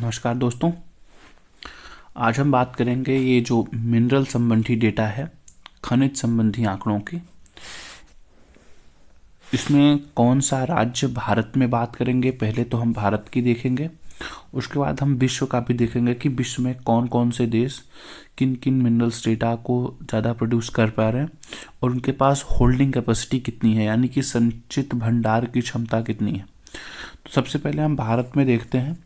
नमस्कार दोस्तों। आज हम बात करेंगे ये जो मिनरल संबंधी डेटा है, खनिज संबंधी आंकड़ों की। इसमें कौन सा राज्य भारत में बात करेंगे। पहले तो हम भारत की देखेंगे, उसके बाद हम विश्व का भी देखेंगे कि विश्व में कौन कौन से देश किन किन मिनरल्स डेटा को ज़्यादा प्रोड्यूस कर पा रहे हैं और उनके पास होल्डिंग कैपेसिटी कितनी है, यानी कि संचित भंडार की क्षमता कितनी है। तो सबसे पहले हम भारत में देखते हैं।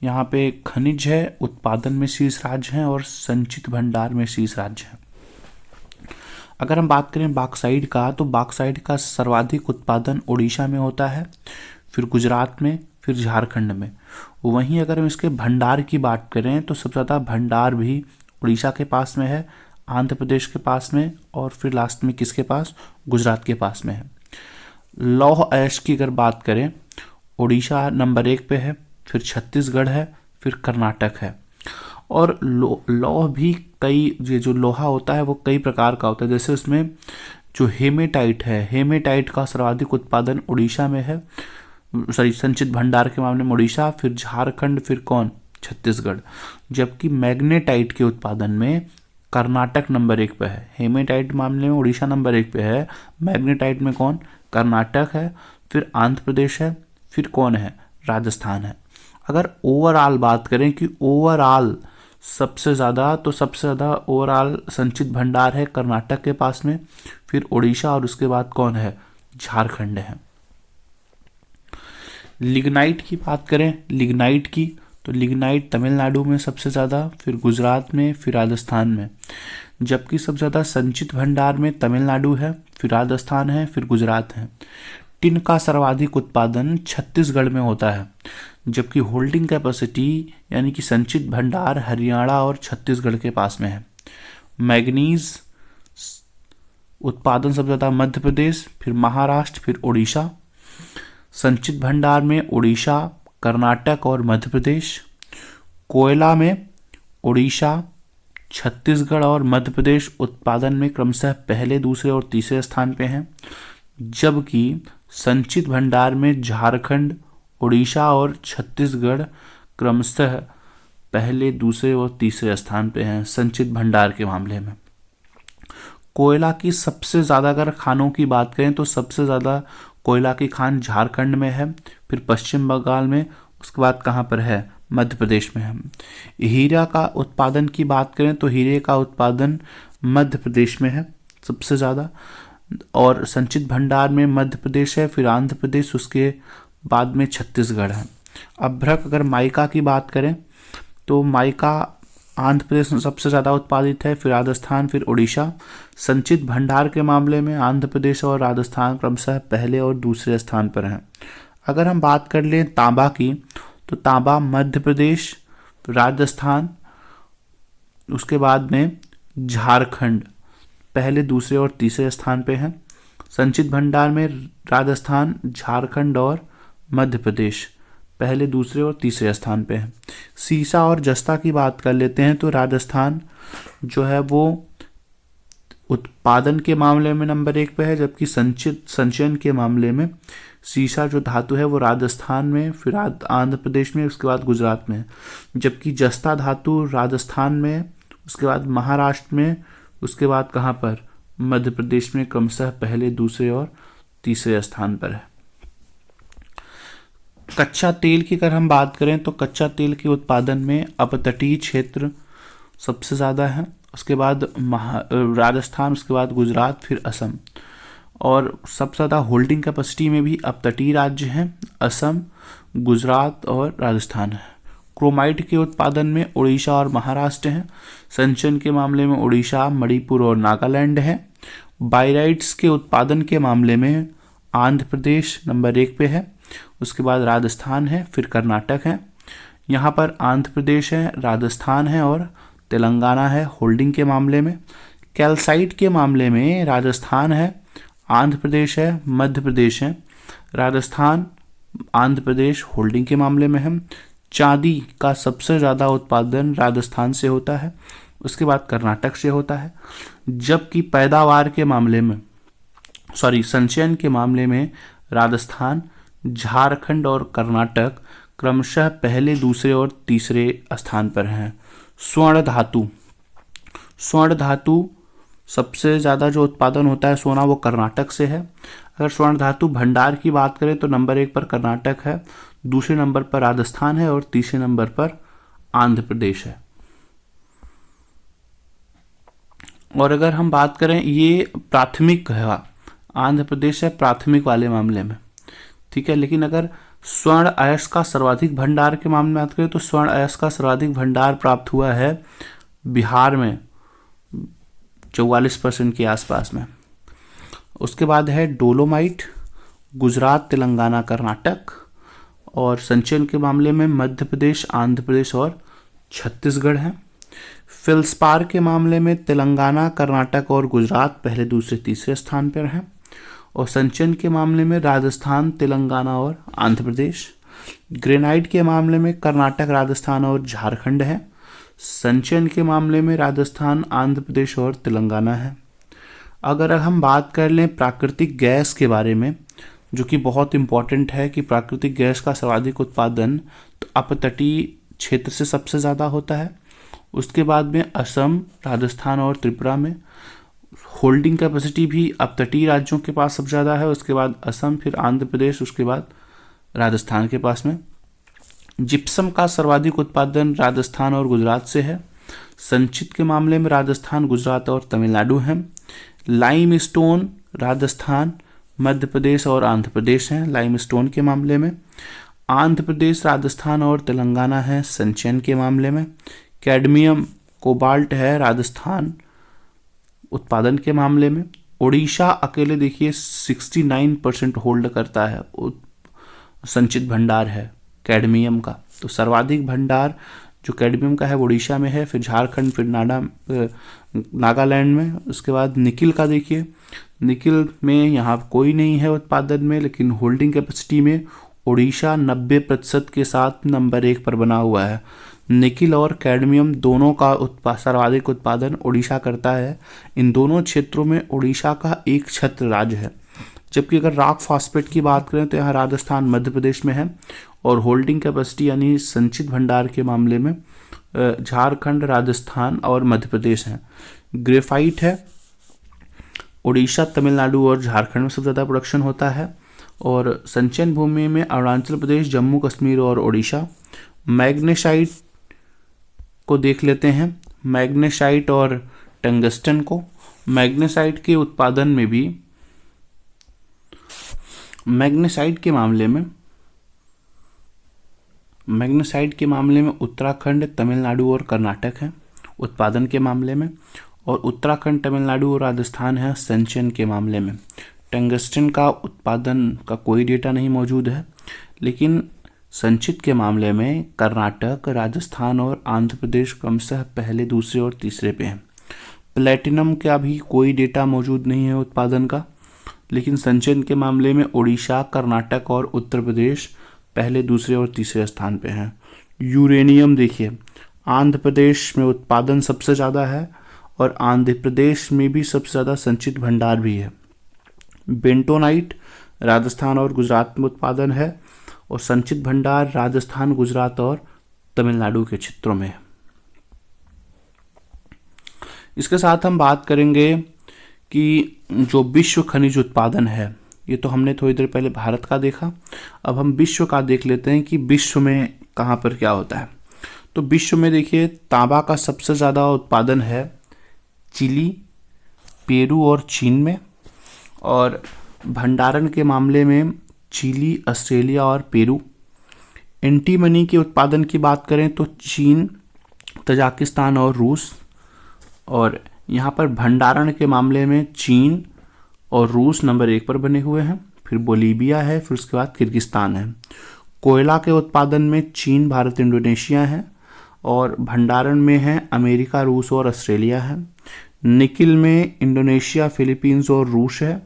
यहाँ पे खनिज है, उत्पादन में शीर्ष राज्य है और संचित भंडार में शीर्ष राज्य है। अगर हम बात करें बॉक्साइट का, तो बॉक्साइट का सर्वाधिक उत्पादन उड़ीसा में होता है, फिर गुजरात में, फिर झारखंड में। वहीं अगर हम इसके भंडार की बात करें तो सबसे ज़्यादा भंडार भी उड़ीसा के पास में है, आंध्र प्रदेश के पास में, और फिर लास्ट में किसके पास, गुजरात के पास में है। लौह अयस्क की अगर बात करें, उड़ीसा नंबर 1 पे है, फिर छत्तीसगढ़ है, फिर कर्नाटक है। और लौह भी कई, ये जो लोहा होता है वो कई प्रकार का होता है। जैसे उसमें जो हेमेटाइट है, हेमेटाइट का सर्वाधिक उत्पादन उड़ीसा में है, सॉरी संचित भंडार के मामले में उड़ीसा, फिर झारखंड, फिर कौन, छत्तीसगढ़। जबकि मैग्नेटाइट के उत्पादन में कर्नाटक नंबर 1 पे है। हेमेटाइट मामले में उड़ीसा नंबर 1 पे है, मैग्नेटाइट में कौन, कर्नाटक है, फिर आंध्र प्रदेश है, फिर कौन है, राजस्थान है। अगर ओवरऑल बात करें कि ओवरऑल सबसे ज़्यादा, तो सबसे ज़्यादा ओवरऑल संचित भंडार है कर्नाटक के पास में, फिर उड़ीसा, और उसके बाद कौन है, झारखंड है। लिग्नाइट की बात करें, लिग्नाइट की, तो लिग्नाइट तमिलनाडु में सबसे ज़्यादा, फिर गुजरात में, फिर राजस्थान में। जबकि सबसे ज़्यादा संचित भंडार में तमिलनाडु है, फिर राजस्थान है, फिर गुजरात है। टिन का सर्वाधिक उत्पादन छत्तीसगढ़ में होता है, जबकि होल्डिंग कैपेसिटी यानी कि संचित भंडार हरियाणा और छत्तीसगढ़ के पास में है। मैग्नीज उत्पादन सबसे ज़्यादा मध्य प्रदेश, फिर महाराष्ट्र, फिर उड़ीसा। संचित भंडार में उड़ीसा, कर्नाटक और मध्य प्रदेश। कोयला में उड़ीसा, छत्तीसगढ़ और मध्य प्रदेश उत्पादन में क्रमशः पहले, दूसरे और तीसरे स्थान पे हैं। जबकि संचित भंडार में झारखंड, उड़ीसा और छत्तीसगढ़ क्रमशः पहले, दूसरे और तीसरे स्थान पे हैं संचित भंडार के मामले में। कोयला की सबसे ज़्यादा अगर खानों की बात करें तो सबसे ज़्यादा कोयला की खान झारखंड में है, फिर पश्चिम बंगाल में, उसके बाद कहाँ पर है, मध्य प्रदेश में है। हीरा का उत्पादन की बात करें तो हीरे का उत्पादन मध्य प्रदेश में है सबसे ज़्यादा, और संचित भंडार में मध्य प्रदेश है, फिर आंध्र प्रदेश, उसके बाद में छत्तीसगढ़ है। अभ्रक अगर माइका की बात करें तो माइका आंध्र प्रदेश में सबसे ज़्यादा उत्पादित है, फिर राजस्थान, फिर उड़ीसा। संचित भंडार के मामले में आंध्र प्रदेश और राजस्थान क्रमशः पहले और दूसरे स्थान पर हैं। अगर हम बात कर लें तांबा की, तो तांबा मध्य प्रदेश, राजस्थान, उसके बाद में झारखंड पहले, दूसरे और तीसरे स्थान पे हैं। संचित भंडार में राजस्थान, झारखंड और मध्य प्रदेश पहले, दूसरे और तीसरे स्थान पे हैं। सीसा और जस्ता की बात कर लेते हैं तो राजस्थान जो है वो उत्पादन के मामले में नंबर 1 पे है, जबकि संचयन के मामले में सीसा जो धातु है वो राजस्थान में, फिर आंध्र प्रदेश में, उसके बाद गुजरात में। जबकि जस्ता धातु राजस्थान में, उसके बाद महाराष्ट्र में, उसके बाद कहाँ पर, मध्य प्रदेश में क्रमशः पहले, दूसरे और तीसरे स्थान पर है। कच्चा तेल की अगर हम बात करें तो कच्चा तेल के उत्पादन में अपतटीय क्षेत्र सबसे ज़्यादा है, उसके बाद राजस्थान, उसके बाद गुजरात, फिर असम। और सबसे ज़्यादा होल्डिंग कैपेसिटी में भी अपतटीय राज्य हैं, असम, गुजरात और राजस्थान है। क्रोमाइट के उत्पादन में उड़ीसा और महाराष्ट्र हैं। संचयन के मामले में उड़ीसा, मणिपुर और नागालैंड है। बाइराइट्स के उत्पादन के मामले में आंध्र प्रदेश नंबर 1 पे है, उसके बाद राजस्थान है, फिर कर्नाटक है। यहाँ पर आंध्र प्रदेश है, राजस्थान है और तेलंगाना है होल्डिंग के मामले में। कैल्साइट के मामले में राजस्थान है, आंध्र प्रदेश है, मध्य प्रदेश है, राजस्थान, आंध्र प्रदेश होल्डिंग के मामले में है। चांदी का सबसे ज़्यादा उत्पादन राजस्थान से होता है, उसके बाद कर्नाटक से होता है। जबकि पैदावार के मामले में, संचयन के मामले में राजस्थान, झारखंड और कर्नाटक क्रमशः पहले, दूसरे और तीसरे स्थान पर हैं। स्वर्ण धातु, स्वर्ण धातु सबसे ज़्यादा जो उत्पादन होता है सोना वो कर्नाटक से है। अगर स्वर्ण धातु भंडार की बात करें तो नंबर 1 पर कर्नाटक है, दूसरे नंबर पर राजस्थान है और तीसरे नंबर पर आंध्र प्रदेश है। और अगर हम बात करें, ये प्राथमिक है, आंध्र प्रदेश है प्राथमिक वाले मामले में, ठीक है। लेकिन अगर स्वर्ण अयस्क का सर्वाधिक भंडार के मामले में बात करें तो स्वर्ण अयस्क का सर्वाधिक भंडार प्राप्त हुआ है बिहार में 44% के आसपास में। उसके बाद है डोलोमाइट, गुजरात, तेलंगाना, कर्नाटक। और संचयन के मामले में मध्य प्रदेश, आंध्र प्रदेश और छत्तीसगढ़ है। फेल्सपार के मामले में तेलंगाना, कर्नाटक और गुजरात पहले, दूसरे, तीसरे स्थान पर हैं। और संचयन के मामले में राजस्थान, तेलंगाना और आंध्र प्रदेश। ग्रेनाइट के मामले में कर्नाटक, राजस्थान और झारखंड है। संचयन के मामले में राजस्थान, आंध्र प्रदेश और तेलंगाना है। अगर हम बात कर लें प्राकृतिक गैस के बारे में, जो कि बहुत इम्पॉर्टेंट है कि प्राकृतिक गैस का सर्वाधिक उत्पादन तो अपतटीय क्षेत्र से सबसे ज़्यादा होता है। उसके बाद में असम, राजस्थान और त्रिपुरा में। होल्डिंग कैपेसिटी भी अपतटीय राज्यों के पास सबसे ज़्यादा है, उसके बाद असम, फिर आंध्र प्रदेश, उसके बाद राजस्थान के पास में। जिप्सम का सर्वाधिक उत्पादन राजस्थान और गुजरात से है। संचित के मामले में राजस्थान, गुजरात और तमिलनाडु हैं। लाइम स्टोन राजस्थान, मध्य प्रदेश और आंध्र प्रदेश हैं लाइम स्टोन के मामले में। आंध्र प्रदेश, राजस्थान और तेलंगाना है संचयन के मामले में। कैडमियम, कोबाल्ट है राजस्थान उत्पादन के मामले में। उड़ीसा अकेले देखिए 69% होल्ड करता है, संचित भंडार है कैडमियम का। तो सर्वाधिक भंडार जो कैडमियम का है वो उड़ीसा में है, फिर झारखंड, फिर नागालैंड में। उसके बाद निकिल का देखिए, निकिल में यहाँ कोई नहीं है उत्पादन में, लेकिन होल्डिंग कैपेसिटी में उड़ीसा 90% के साथ नंबर 1 पर बना हुआ है। निकिल और कैडमियम दोनों का सर्वाधिक उत्पादन उड़ीसा करता है। इन दोनों क्षेत्रों में उड़ीसा का एक छत्र राज्य है। जबकि अगर रॉक फॉस्फेट की बात करें तो यहाँ राजस्थान, मध्य प्रदेश में है। और होल्डिंग कैपेसिटी यानी संचित भंडार के मामले में झारखंड, राजस्थान और मध्य प्रदेश हैं। ग्रेफाइट है उड़ीसा, तमिलनाडु और झारखंड में सबसे ज़्यादा प्रोडक्शन होता है। और संचयन भूमि में अरुणाचल प्रदेश, जम्मू कश्मीर और उड़ीसा। मैग्नेसाइट को देख लेते हैं, मैग्नेसाइट और टंगस्टन को। मैग्नेसाइट के उत्पादन में भी, मैग्नेसाइट के मामले में उत्तराखंड, तमिलनाडु और कर्नाटक है उत्पादन के मामले में। और उत्तराखंड, तमिलनाडु और राजस्थान है संचयन के मामले में। टंगस्टन का उत्पादन का कोई डेटा नहीं मौजूद है, लेकिन संचित के मामले में कर्नाटक, राजस्थान और आंध्र प्रदेश क्रमशः पहले, दूसरे और तीसरे पे हैं। प्लेटिनम का भी कोई डेटा मौजूद नहीं है उत्पादन का, लेकिन संचयन के मामले में उड़ीसा, कर्नाटक और उत्तर प्रदेश पहले, दूसरे और तीसरे स्थान पे हैं। यूरेनियम देखिए, आंध्र प्रदेश में उत्पादन सबसे ज़्यादा है और आंध्र प्रदेश में भी सबसे ज़्यादा संचित भंडार भी है। बेंटोनाइट राजस्थान और गुजरात में उत्पादन है और संचित भंडार राजस्थान, गुजरात और तमिलनाडु के क्षेत्रों में है। इसके साथ हम बात करेंगे कि जो विश्व खनिज उत्पादन है, ये तो हमने थोड़ी देर पहले भारत का देखा, अब हम विश्व का देख लेते हैं कि विश्व में कहाँ पर क्या होता है। तो विश्व में देखिए तांबा का सबसे ज़्यादा उत्पादन है चिली, पेरू और चीन में। और भंडारण के मामले में चिली, ऑस्ट्रेलिया और पेरू। एंटीमनी के उत्पादन की बात करें तो चीन, तजाकिस्तान और रूस। और यहाँ पर भंडारण के मामले में चीन और रूस नंबर 1 पर बने हुए हैं, फिर बोलीविया है, फिर उसके बाद किर्गिस्तान है। कोयला के उत्पादन में चीन, भारत, इंडोनेशिया है। और भंडारण में है अमेरिका, रूस और ऑस्ट्रेलिया है। निकिल में इंडोनेशिया, फिलीपींस और रूस है।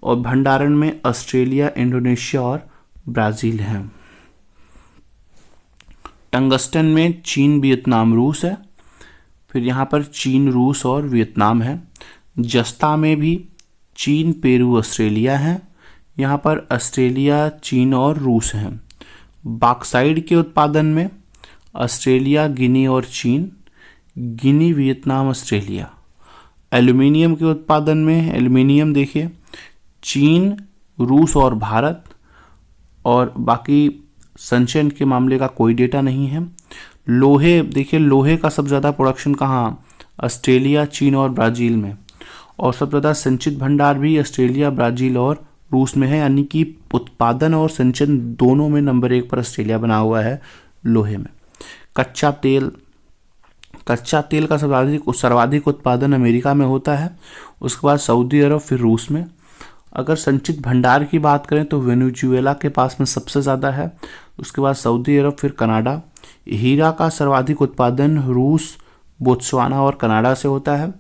और भंडारण में ऑस्ट्रेलिया, इंडोनेशिया और ब्राज़ील है। टंगस्टन में चीन, वियतनाम, रूस है। फिर यहाँ पर चीन, रूस और वियतनाम है। जस्ता में भी चीन, पेरू, ऑस्ट्रेलिया है। यहाँ पर ऑस्ट्रेलिया, चीन और रूस हैं। बॉक्साइट के उत्पादन में ऑस्ट्रेलिया, गिनी और चीन। गिनी, वियतनाम, ऑस्ट्रेलिया। एल्यूमिनियम के उत्पादन में, एल्यूमिनियम देखिए, चीन, रूस और भारत। और बाकी संचयन के मामले का कोई डेटा नहीं है। लोहे देखिए, लोहे का सबसे ज़्यादा प्रोडक्शन कहाँ? ऑस्ट्रेलिया, चीन और ब्राज़ील में। और सबसे ज़्यादा संचित भंडार भी ऑस्ट्रेलिया, ब्राज़ील और रूस में है, यानी कि उत्पादन और संचयन दोनों में नंबर 1 पर ऑस्ट्रेलिया बना हुआ है लोहे में। कच्चा तेल का सर्वाधिक उत्पादन अमेरिका में होता है, उसके बाद सऊदी अरब, फिर रूस में। अगर संचित भंडार की बात करें तो वेनेजुएला के पास में सबसे ज़्यादा है, उसके बाद सऊदी अरब, फिर कनाडा। हीरा का सर्वाधिक उत्पादन रूस, बोत्सवाना और कनाडा से होता है,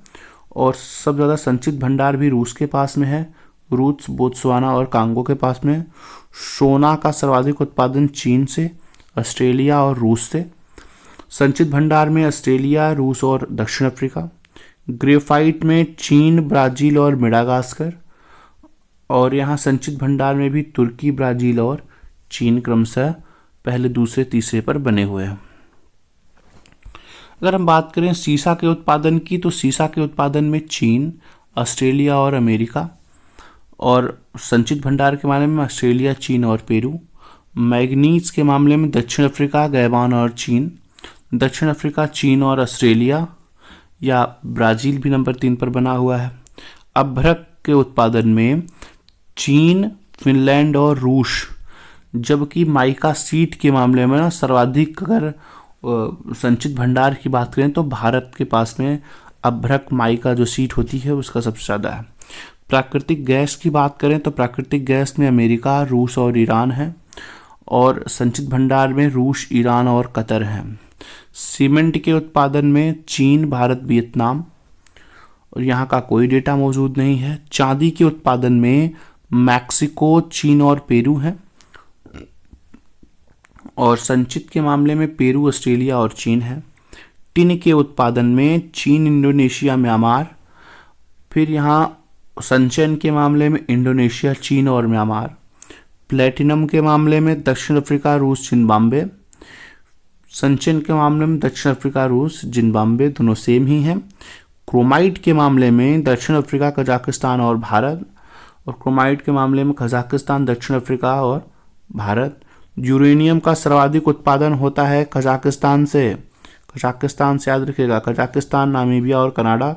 और सबसे ज़्यादा संचित भंडार भी रूस के पास में है, रूस, बोत्सवाना और कांगो के पास में। सोना का सर्वाधिक उत्पादन चीन से, ऑस्ट्रेलिया और रूस से। संचित भंडार में ऑस्ट्रेलिया, रूस और दक्षिण अफ्रीका। ग्रेफाइट में चीन, ब्राज़ील और मेडागास्कर। और यहाँ संचित भंडार में भी तुर्की, ब्राज़ील और चीन क्रमशः पहले, दूसरे, तीसरे पर बने हुए हैं। अगर हम बात करें सीसा के उत्पादन की, तो सीसा के उत्पादन में चीन, ऑस्ट्रेलिया और अमेरिका। और संचित भंडार के मामले में ऑस्ट्रेलिया, चीन और पेरू। मैग्नीज के मामले में दक्षिण अफ्रीका, गैबान और चीन। दक्षिण अफ्रीका, चीन और ऑस्ट्रेलिया, या ब्राज़ील भी नंबर 3 पर बना हुआ है। अभ्रक के उत्पादन में चीन, फिनलैंड और रूस। जबकि माइका सीट के मामले में सर्वाधिक, अगर संचित भंडार की बात करें तो भारत के पास में अभ्रक माइका जो सीट होती है उसका सबसे ज़्यादा है। प्राकृतिक गैस की बात करें तो प्राकृतिक गैस में अमेरिका, रूस और ईरान है, और संचित भंडार में रूस, ईरान और कतर है। सीमेंट के उत्पादन में चीन, भारत, वियतनाम, और यहाँ का कोई डेटा मौजूद नहीं है। चांदी के उत्पादन में मैक्सिको, चीन और पेरू है, और संचित के मामले में पेरू, ऑस्ट्रेलिया और चीन है। टिन के उत्पादन में चीन, इंडोनेशिया, म्यांमार। फिर यहाँ संचयन के मामले में इंडोनेशिया, चीन और म्यांमार। प्लेटिनम के मामले में दक्षिण अफ्रीका, रूस, जिम्बाब्वे। संचयन के मामले में दक्षिण अफ्रीका, रूस, जिम्बाब्वे दोनों सेम ही हैं। क्रोमाइट के मामले में दक्षिण अफ्रीका, कजाकिस्तान और भारत। और क्रोमाइट के मामले में कजाकिस्तान, दक्षिण अफ्रीका और भारत। यूरेनियम का सर्वाधिक उत्पादन होता है कजाकिस्तान से याद रखिएगा, कजाकिस्तान, नामीबिया और कनाडा।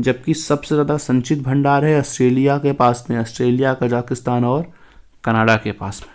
जबकि सबसे ज़्यादा संचित भंडार है ऑस्ट्रेलिया के पास में, ऑस्ट्रेलिया, कजाकिस्तान और कनाडा के पास में।